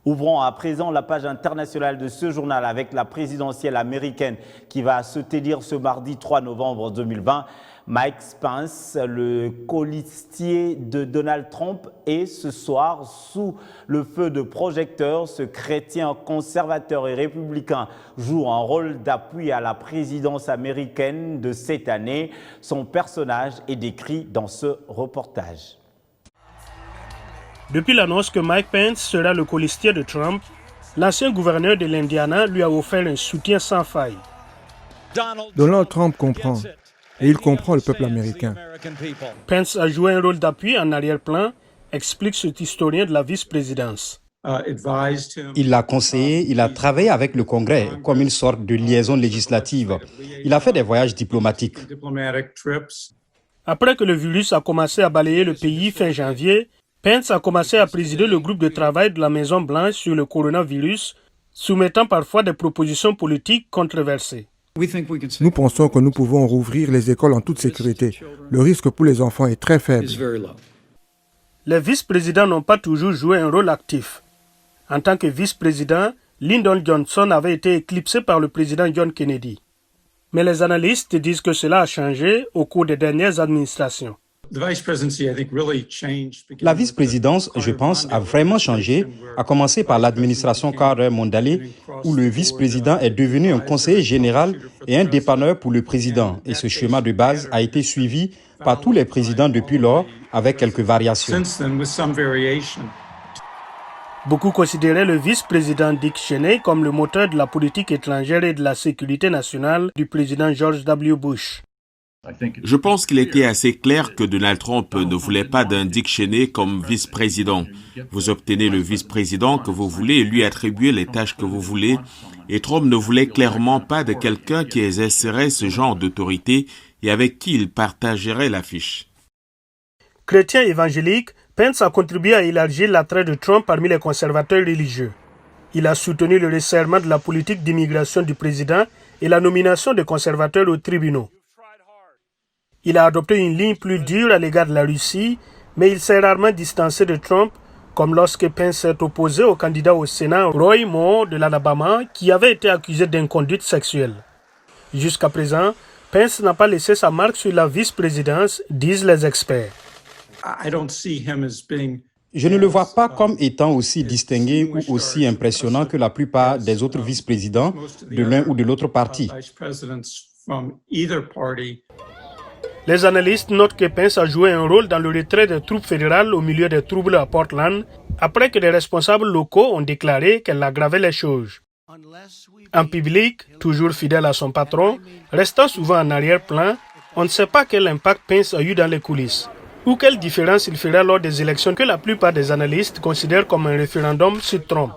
Ouvrons à présent la page internationale de ce journal avec la présidentielle américaine qui va se tenir ce mardi 3 novembre 2020. Mike Pence, le colistier de Donald Trump, est ce soir sous le feu de projecteurs. Ce chrétien conservateur et républicain joue un rôle d'appui à la présidence américaine de cette année. Son personnage est décrit dans ce reportage. Depuis l'annonce que Mike Pence sera le colistier de Trump, l'ancien gouverneur de l'Indiana lui a offert un soutien sans faille. Donald Trump comprend, et il comprend le peuple américain. Pence a joué un rôle d'appui en arrière-plan, explique cet historien de la vice-présidence. Il l'a conseillé, il a travaillé avec le Congrès comme une sorte de liaison législative. Il a fait des voyages diplomatiques. Après que le virus a commencé à balayer le pays fin janvier, Pence a commencé à présider le groupe de travail de la Maison-Blanche sur le coronavirus, soumettant parfois des propositions politiques controversées. Nous pensons que nous pouvons rouvrir les écoles en toute sécurité. Le risque pour les enfants est très faible. Les vice-présidents n'ont pas toujours joué un rôle actif. En tant que vice-président, Lyndon Johnson avait été éclipsé par le président John Kennedy. Mais les analystes disent que cela a changé au cours des dernières administrations. La vice-présidence, je pense, a vraiment changé, à commencer par l'administration Carter Mondale, où le vice-président est devenu un conseiller général et un dépanneur pour le président. Et ce schéma de base a été suivi par tous les présidents depuis lors, avec quelques variations. Beaucoup considéraient le vice-président Dick Cheney comme le moteur de la politique étrangère et de la sécurité nationale du président George W. Bush. Je pense qu'il était assez clair que Donald Trump ne voulait pas d'un Dick Cheney comme vice-président. Vous obtenez le vice-président que vous voulez et lui attribuez les tâches que vous voulez. Et Trump ne voulait clairement pas de quelqu'un qui exercerait ce genre d'autorité et avec qui il partagerait l'affiche. Chrétien évangélique, Pence a contribué à élargir l'attrait de Trump parmi les conservateurs religieux. Il a soutenu le resserrement de la politique d'immigration du président et la nomination des conservateurs aux tribunaux. Il a adopté une ligne plus dure à l'égard de la Russie, mais il s'est rarement distancé de Trump, comme lorsque Pence s'est opposé au candidat au Sénat Roy Moore de l'Alabama, qui avait été accusé d'inconduite sexuelle. Jusqu'à présent, Pence n'a pas laissé sa marque sur la vice-présidence, disent les experts. Je ne le vois pas comme étant aussi distingué ou aussi impressionnant que la plupart des autres vice-présidents de l'un ou de l'autre parti. Les analystes notent que Pence a joué un rôle dans le retrait des troupes fédérales au milieu des troubles à Portland, après que des responsables locaux ont déclaré qu'elle aggravait les choses. En public, toujours fidèle à son patron, restant souvent en arrière-plan, on ne sait pas quel impact Pence a eu dans les coulisses, ou quelle différence il fera lors des élections que la plupart des analystes considèrent comme un référendum sur Trump.